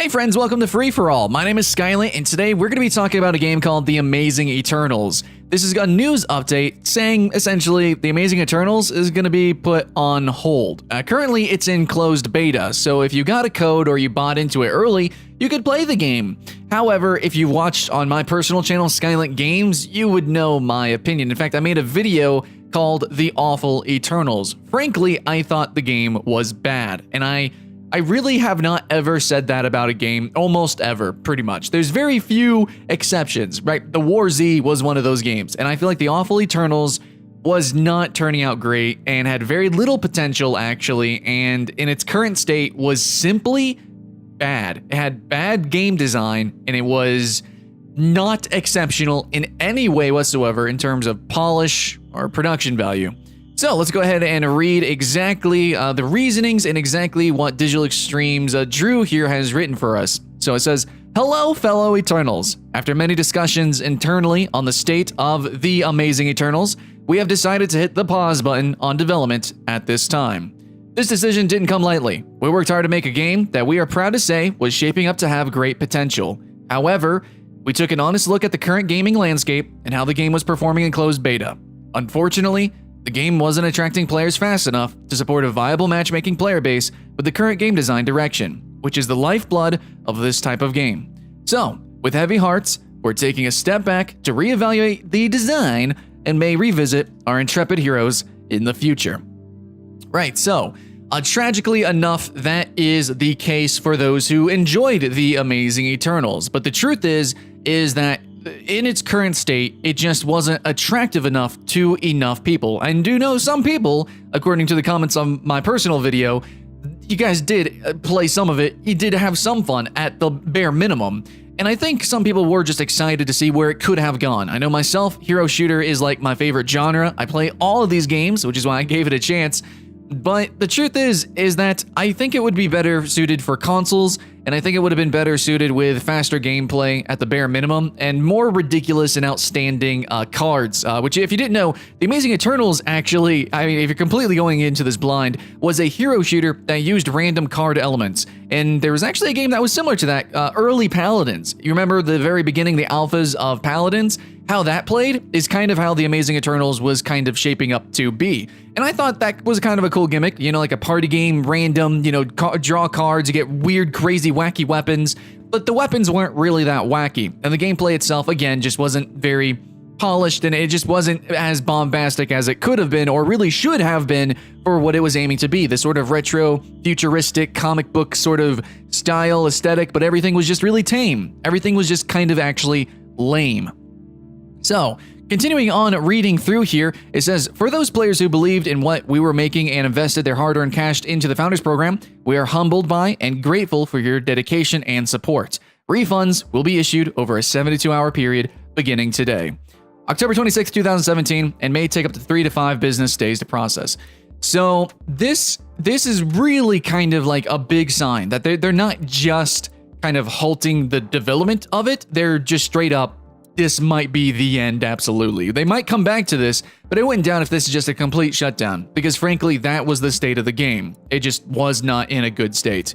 Hey friends, welcome to Free For All. My name is Skylent, and today we're going to be talking about a game called The Amazing Eternals. This is a news update saying essentially The Amazing Eternals is going to be put on hold. Currently, it's in closed beta, so if you got a code or you bought into it early, you could play the game. However, if you watched on my personal channel, Skylent Games, you would know my opinion. In fact, I made a video called The Awful Eternals. Frankly, I thought the game was bad, and I really have not ever said that about a game, almost ever, pretty much. There's very few exceptions, right? The War Z was one of those games, and I feel like The Awful Eternals was not turning out great and had very little potential, actually, and in its current state was simply bad. It had bad game design, and it was not exceptional in any way whatsoever in terms of polish or production value. So let's go ahead and read exactly the reasonings and exactly what Digital Extremes Drew here has written for us. So it says, "Hello, fellow Eternals. After many discussions internally on the state of The Amazing Eternals, we have decided to hit the pause button on development at this time. This decision didn't come lightly. We worked hard to make a game that we are proud to say was shaping up to have great potential. However, we took an honest look at the current gaming landscape and how the game was performing in closed beta. Unfortunately, the game wasn't attracting players fast enough to support a viable matchmaking player base with the current game design direction, which is the lifeblood of this type of game. So, with heavy hearts, we're taking a step back to reevaluate the design and may revisit our intrepid heroes in the future." Right, so, tragically enough, that is the case for those who enjoyed The Amazing Eternals, but the truth is that in its current state, it just wasn't attractive enough to enough people. I do know some people, according to the comments on my personal video, you guys did play some of it. You did have some fun at the bare minimum. And I think some people were just excited to see where it could have gone. I know myself, hero shooter is like my favorite genre. I play all of these games, which is why I gave it a chance. But the truth is that I think it would be better suited for consoles, and I think it would have been better suited with faster gameplay at the bare minimum, and more ridiculous and outstanding cards, which if you didn't know, The Amazing Eternals actually, I mean, if you're completely going into this blind, was a hero shooter that used random card elements. And there was actually a game that was similar to that, early Paladins. You remember the very beginning, the alphas of Paladins? How that played is kind of how The Amazing Eternals was kind of shaping up to be. And I thought that was kind of a cool gimmick, you know, like a party game, random, you know, draw cards, you get weird, crazy, wacky weapons, but the weapons weren't really that wacky. And the gameplay itself, again, just wasn't very polished, and it just wasn't as bombastic as it could have been, or really should have been, for what it was aiming to be. This sort of retro, futuristic, comic book sort of style, aesthetic, but everything was just really tame. Everything was just kind of actually lame. So, continuing on reading through here, it says, "For those players who believed in what we were making and invested their hard-earned cash into the Founders Program, we are humbled by and grateful for your dedication and support. Refunds will be issued over a 72-hour period beginning today. October 26, 2017, and may take up to 3 to 5 business days to process." So this is really kind of like a big sign that they're not just kind of halting the development of it, they're just straight up, this might be the end, absolutely. They might come back to this, but it wouldn't doubt if this is just a complete shutdown, because frankly, that was the state of the game. It just was not in a good state.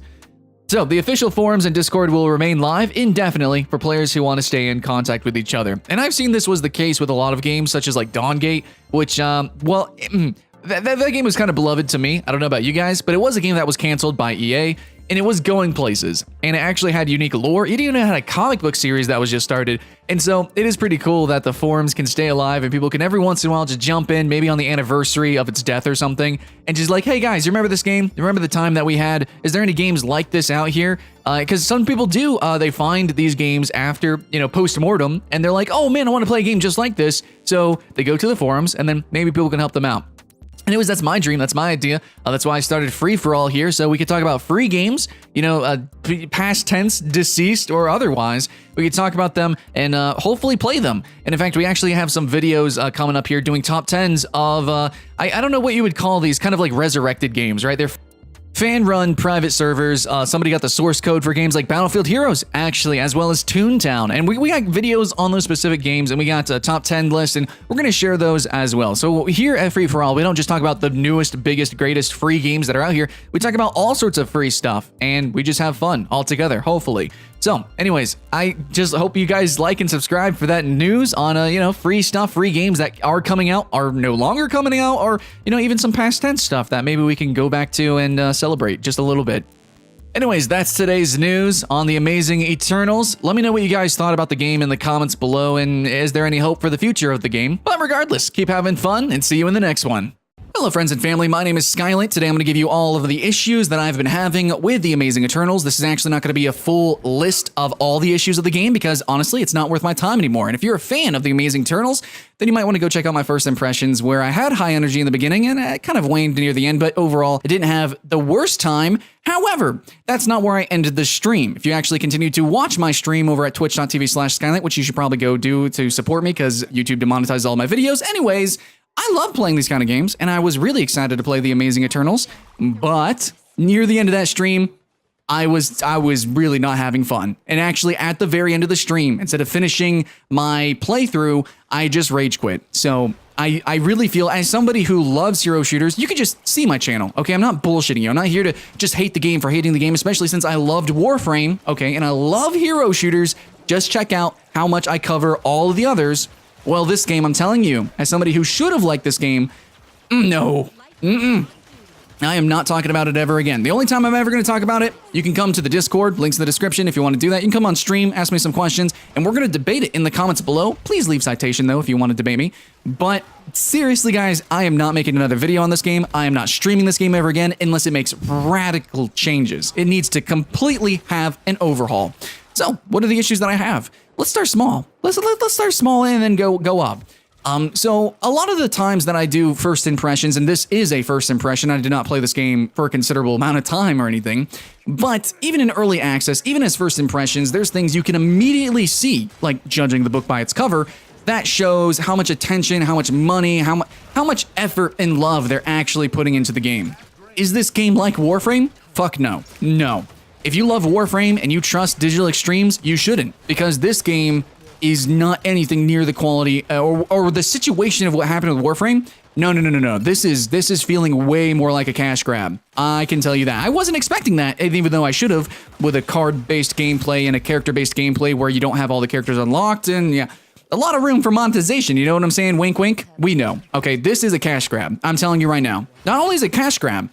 So, the official forums and Discord will remain live indefinitely for players who want to stay in contact with each other. And I've seen this was the case with a lot of games, such as like Dawngate, which, that game was kind of beloved to me. I don't know about you guys, but it was a game that was canceled by EA, and it was going places, and it actually had unique lore. It even had a comic book series that was just started, and so it is pretty cool that the forums can stay alive and people can every once in a while just jump in, maybe on the anniversary of its death or something, and just like, hey guys, you remember this game? You remember the time that we had? Is there any games like this out here? Because some people do, they find these games after, you know, post-mortem, and they're like, oh man, I want to play a game just like this, so they go to the forums, and then maybe people can help them out. Anyways, that's my dream. That's my idea. That's why I started Free For All here, so we could talk about free games, you know, past tense, deceased, or otherwise. We could talk about them and hopefully play them. And in fact, we actually have some videos coming up here doing top 10s of, I don't know what you would call these, kind of like resurrected games, right? They're fan-run private servers. Somebody got the source code for games like Battlefield Heroes, actually, as well as Toontown. And we got videos on those specific games, and we got a top 10 list, and we're going to share those as well. So here at Free For All, we don't just talk about the newest, biggest, greatest free games that are out here. We talk about all sorts of free stuff, and we just have fun all together, hopefully. So, anyways, I just hope you guys like and subscribe for that news on, free stuff, free games that are coming out, are no longer coming out, or, even some past tense stuff that maybe we can go back to and celebrate just a little bit. Anyways, that's today's news on The Amazing Eternals. Let me know what you guys thought about the game in the comments below, and is there any hope for the future of the game? But regardless, keep having fun, and see you in the next one. Hello friends and family, my name is Skylint. Today I'm going to give you all of the issues that I've been having with The Amazing Eternals. This is actually not going to be a full list of all the issues of the game because honestly, it's not worth my time anymore. And if you're a fan of The Amazing Eternals, then you might want to go check out my first impressions where I had high energy in the beginning and it kind of waned near the end, but overall, I didn't have the worst time. However, that's not where I ended the stream. If you actually continue to watch my stream over at twitch.tv/Skylint, which you should probably go do to support me because YouTube demonetizes all my videos. Anyways, I love playing these kind of games, and I was really excited to play The Amazing Eternals, but near the end of that stream, I was really not having fun. And actually, at the very end of the stream, instead of finishing my playthrough, I just rage quit. So I really feel, as somebody who loves hero shooters, you can just see my channel, okay? I'm not bullshitting you. I'm not here to just hate the game for hating the game, especially since I loved Warframe, okay? And I love hero shooters. Just check out how much I cover all of the others. Well, this game, I'm telling you, as somebody who should have liked this game, no. I am not talking about it ever again. The only time I'm ever going to talk about it, you can come to the Discord, links in the description if you want to do that. You can come on stream, ask me some questions, and we're going to debate it in the comments below. Please leave citation, though, if you want to debate me. But seriously, guys, I am not making another video on this game. I am not streaming this game ever again unless it makes radical changes. It needs to completely have an overhaul. So, what are the issues that I have? Let's start small. Let's start small and then go up. So a lot of the times that I do first impressions, and this is a first impression, I did not play this game for a considerable amount of time or anything, but even in early access, even as first impressions, there's things you can immediately see, like judging the book by its cover, that shows how much attention, how much money, how much effort and love they're actually putting into the game. Is this game like Warframe? Fuck no. No. If you love Warframe and you trust Digital Extremes, you shouldn't, because this game is not anything near the quality or the situation of what happened with Warframe. No. This is feeling way more like a cash grab. I can tell you that. I wasn't expecting that, even though I should have, with a card-based gameplay and a character-based gameplay where you don't have all the characters unlocked, and yeah, a lot of room for monetization, you know what I'm saying? Wink, wink. We know. Okay, this is a cash grab. I'm telling you right now. Not only is it cash grab,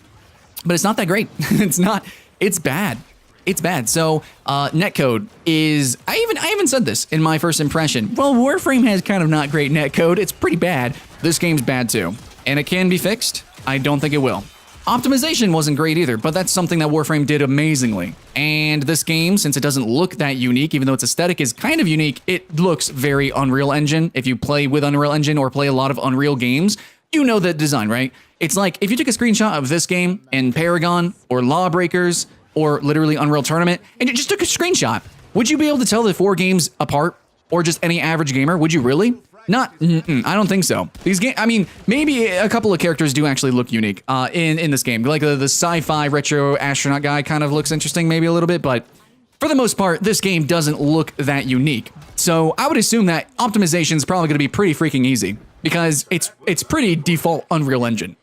but it's not that great. It's not. It's bad. It's bad. So, netcode is, I even said this in my first impression. Well, Warframe has kind of not great netcode. It's pretty bad. This game's bad too. And it can be fixed. I don't think it will. Optimization wasn't great either, but that's something that Warframe did amazingly. And this game, since it doesn't look that unique, even though its aesthetic is kind of unique, it looks very Unreal Engine. If you play with Unreal Engine or play a lot of Unreal games, you know the design, right? It's like, if you took a screenshot of this game in Paragon or Lawbreakers, or literally Unreal Tournament, and you just took a screenshot, would you be able to tell the four games apart? Or just any average gamer? Would you really? Not, I don't think so. These games, I mean, maybe a couple of characters do actually look unique in this game. Like the sci-fi retro astronaut guy kind of looks interesting maybe a little bit, but for the most part, this game doesn't look that unique. So I would assume that optimization is probably going to be pretty freaking easy because it's pretty default Unreal Engine.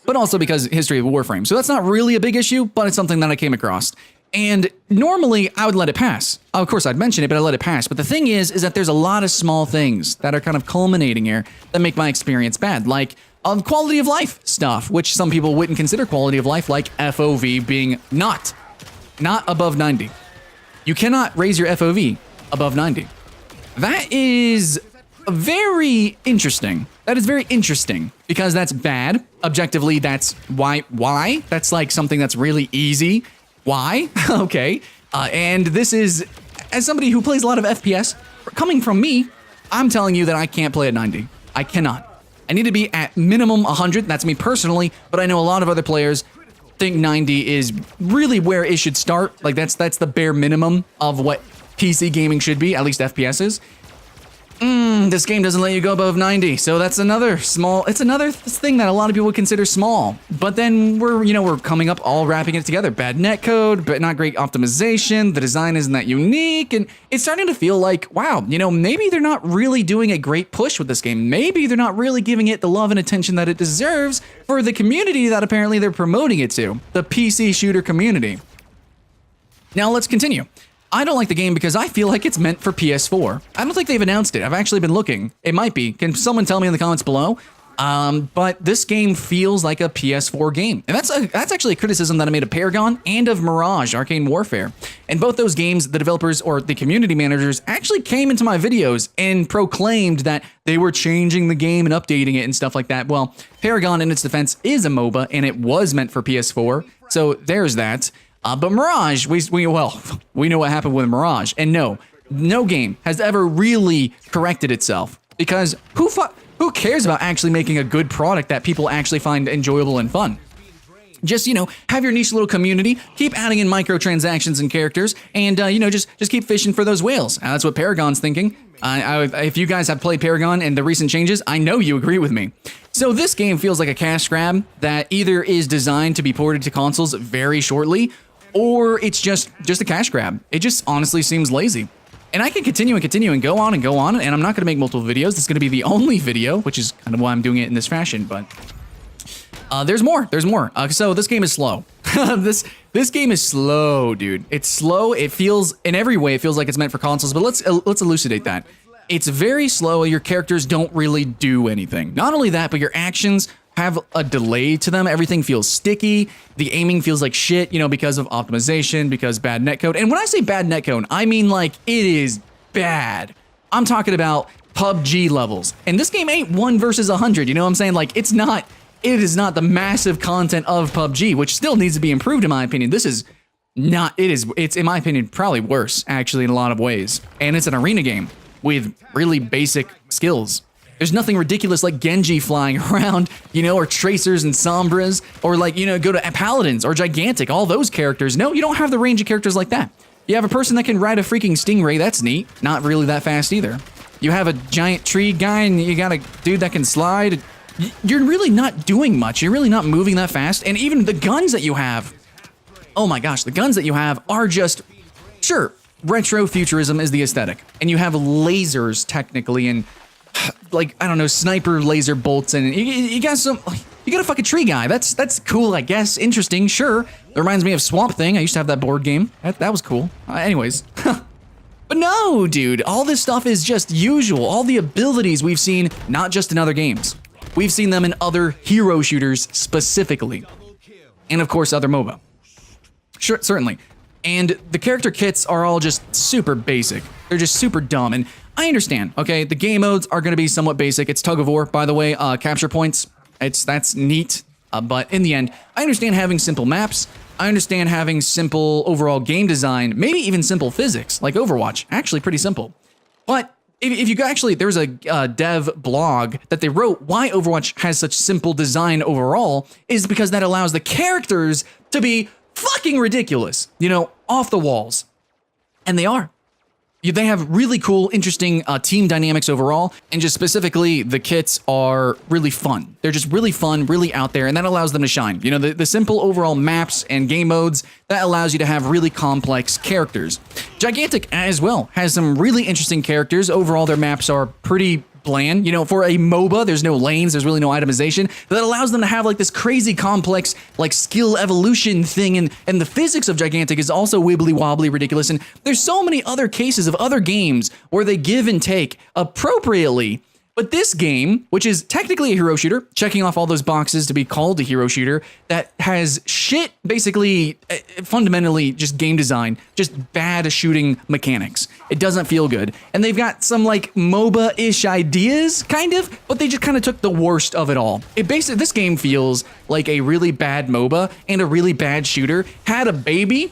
But also because history of Warframe. So that's not really a big issue, but it's something that I came across. And normally I would let it pass. Of course, I'd mention it, but I let it pass. But the thing is that there's a lot of small things that are kind of culminating here that make my experience bad. Like quality of life stuff, which some people wouldn't consider quality of life, like FOV being not above 90. You cannot raise your FOV above 90. That is very interesting. That is very interesting because that's bad. Objectively, that's why? That's like something that's really easy. Why? Okay. And this is, as somebody who plays a lot of FPS, coming from me, I'm telling you that I can't play at 90. I cannot. I need to be at minimum 100. That's me personally, but I know a lot of other players think 90 is really where it should start. Like that's the bare minimum of what PC gaming should be, at least FPS is. This game doesn't let you go above 90, so that's another thing that a lot of people would consider small. But then we're coming up all wrapping it together. Bad netcode, but not great optimization. The design isn't that unique, and it's starting to feel like, wow, maybe they're not really doing a great push with this game. Maybe they're not really giving it the love and attention that it deserves for the community that apparently they're promoting it to, the PC shooter community. Now let's continue. I don't like the game because I feel like it's meant for PS4. I don't think they've announced it. I've actually been looking. It might be. Can someone tell me in the comments below? But this game feels like a PS4 game. And that's actually a criticism that I made of Paragon and of Mirage, Arcane Warfare. And both those games, the developers or the community managers actually came into my videos and proclaimed that they were changing the game and updating it and stuff like that. Well, Paragon, in its defense, is a MOBA, and it was meant for PS4. So there's that. But Mirage, we know what happened with Mirage, and no game has ever really corrected itself, because who cares about actually making a good product that people actually find enjoyable and fun? Just, have your niche little community, keep adding in microtransactions and characters, and, just keep fishing for those whales. That's what Paragon's thinking. If you guys have played Paragon and the recent changes, I know you agree with me. So this game feels like a cash grab that either is designed to be ported to consoles very shortly, or it's just a cash grab. It just honestly seems lazy. And I can continue and go on, and I'm not gonna make multiple videos. This is gonna be the only video, which is kind of why I'm doing it in this fashion, but there's more. So this game is slow. This game is slow, dude. It's slow. It feels, in every way, it feels like it's meant for consoles, but let's elucidate that. It's very slow. Your characters don't really do anything. Not only that, but your actions have a delay to them. Everything feels sticky. The aiming feels like shit, because of optimization, because bad netcode. And when I say bad netcode, I mean like it is bad. I'm talking about PUBG levels. And this game ain't 1 versus 100, you know what I'm saying? Like it is not the massive content of PUBG, which still needs to be improved in my opinion. It's in my opinion probably worse actually in a lot of ways. And it's an arena game with really basic skills. There's nothing ridiculous like Genji flying around, or Tracers and Sombras, or like, go to Paladins or Gigantic, all those characters. No, you don't have the range of characters like that. You have a person that can ride a freaking Stingray, that's neat. Not really that fast either. You have a giant tree guy and you got a dude that can slide. You're really not doing much. You're really not moving that fast. And even the guns that you have, oh my gosh, the guns that you have are just, sure, retro futurism is the aesthetic. And you have lasers technically and like, I don't know, sniper laser bolts, and you got a fucking tree guy. That's cool, I guess. Interesting, sure. It reminds me of Swamp Thing. I used to have that board game. That was cool. Anyways. But no, dude, all this stuff is just usual. All the abilities we've seen, not just in other games. We've seen them in other hero shooters specifically. And of course, other MOBA. Sure, certainly. And the character kits are all just super basic. They're just super dumb. And I understand, okay? The game modes are going to be somewhat basic. It's tug of war, by the way, capture points. That's neat. But in the end, I understand having simple maps. I understand having simple overall game design, maybe even simple physics, like Overwatch. Actually, pretty simple. But if you actually, there's a dev blog that they wrote why Overwatch has such simple design overall is because that allows the characters to be fucking ridiculous, off the walls. And they are. They have really cool, interesting team dynamics overall, and just specifically, the kits are really fun. They're just really fun, really out there, and that allows them to shine. The simple overall maps and game modes, that allows you to have really complex characters. Gigantic as well has some really interesting characters. Overall, their maps are pretty bland. For a MOBA, there's no lanes, there's really no itemization. That allows them to have like this crazy complex like skill evolution thing, and the physics of Gigantic is also wibbly wobbly ridiculous. And there's so many other cases of other games where they give and take appropriately. But this game, which is technically a hero shooter, checking off all those boxes to be called a hero shooter, that has shit, basically, fundamentally just game design, just bad shooting mechanics. It doesn't feel good. And they've got some like MOBA-ish ideas, kind of, but they just kind of took the worst of it all. This game feels like a really bad MOBA and a really bad shooter had a baby.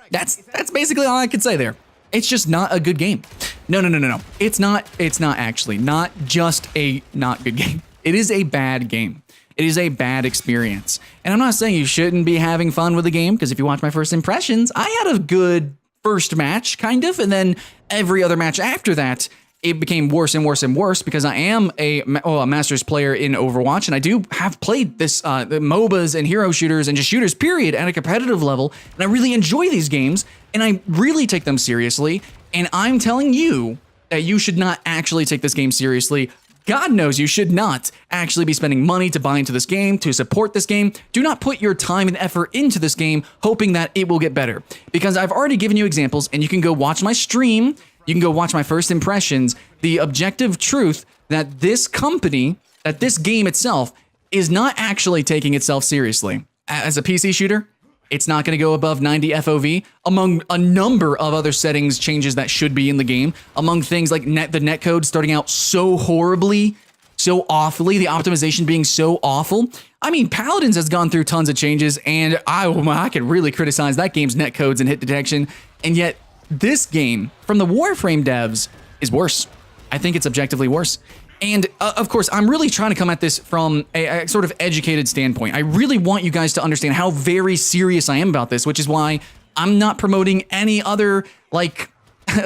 That's basically all I could say there. It's just not a good game. No. It's not actually not just a not good game. It is a bad game. It is a bad experience. And I'm not saying you shouldn't be having fun with the game, because if you watch my first impressions, I had a good first match, kind of, and then every other match after that, it became worse and worse and worse because I am a Masters player in Overwatch, and I do have played this the MOBAs and hero shooters and just shooters period at a competitive level, and I really enjoy these games, and I really take them seriously, and I'm telling you that you should not actually take this game seriously. God knows you should not actually be spending money to buy into this game, to support this game. Do not put your time and effort into this game hoping that it will get better. Because I've already given you examples, and you can go watch my stream, you can go watch my first impressions, the objective truth that this company, that this game itself, is not actually taking itself seriously. As a PC shooter, it's not going to go above 90 FOV, among a number of other settings changes that should be in the game, among things like the netcode starting out so horribly, so awfully, the optimization being so awful. I mean, Paladins has gone through tons of changes, and I can really criticize that game's netcodes and hit detection, and yet this game, from the Warframe devs, is worse. I think it's objectively worse. And of course, I'm really trying to come at this from a sort of educated standpoint. I really want you guys to understand how very serious I am about this, which is why I'm not promoting any other, like,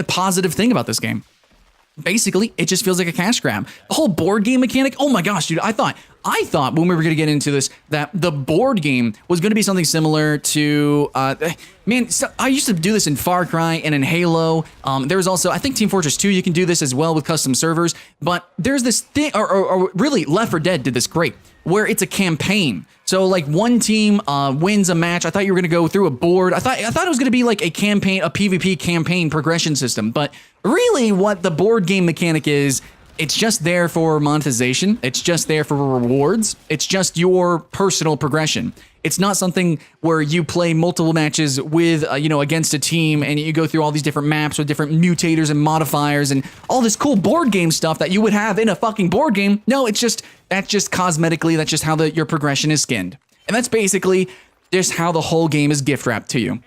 positive thing about this game. Basically, it just feels like a cash grab. The whole board game mechanic, oh my gosh, dude, I thought when we were gonna get into this that the board game was gonna be something similar to, man, so I used to do this in Far Cry and in Halo. There was also, I think Team Fortress 2, you can do this as well with custom servers, but there's this thing, or really Left 4 Dead did this great, where it's a campaign. So like one team wins a match. I thought you were gonna go through a board. I thought it was gonna be like a campaign, a PvP campaign progression system, but really what the board game mechanic is, it's just there for monetization. It's just there for rewards. It's just your personal progression. It's not something where you play multiple matches with, against a team and you go through all these different maps with different mutators and modifiers and all this cool board game stuff that you would have in a fucking board game. No, that's just cosmetically, that's just how your progression is skinned. And that's basically just how the whole game is gift wrapped to you.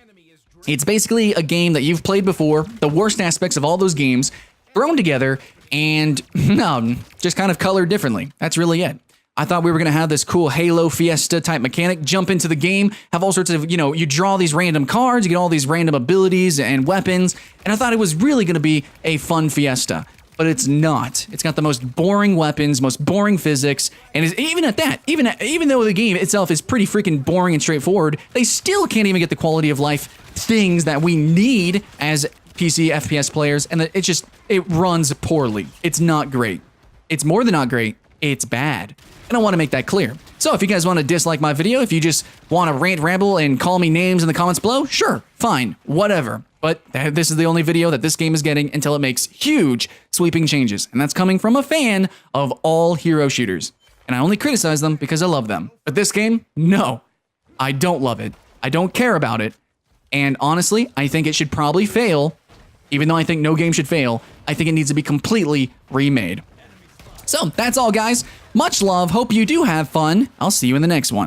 It's basically a game that you've played before, the worst aspects of all those games, thrown together, and just kind of colored differently. That's really it. I thought we were going to have this cool Halo Fiesta type mechanic, jump into the game, have all sorts of, you draw these random cards, you get all these random abilities and weapons, and I thought it was really going to be a fun Fiesta. But it's not. It's got the most boring weapons, most boring physics, and even at that, even though the game itself is pretty freaking boring and straightforward, they still can't even get the quality of life things that we need as PC FPS players, and it runs poorly. It's not great. It's more than not great. It's bad. And I want to make that clear. So if you guys want to dislike my video, if you just want to rant, ramble, and call me names in the comments below, sure, fine, whatever. But this is the only video that this game is getting until it makes huge, sweeping changes. And that's coming from a fan of all hero shooters. And I only criticize them because I love them. But this game, no, I don't love it. I don't care about it. And honestly, I think it should probably fail. Even though I think no game should fail, I think it needs to be completely remade. So that's all, guys. Much love. Hope you do have fun. I'll see you in the next one.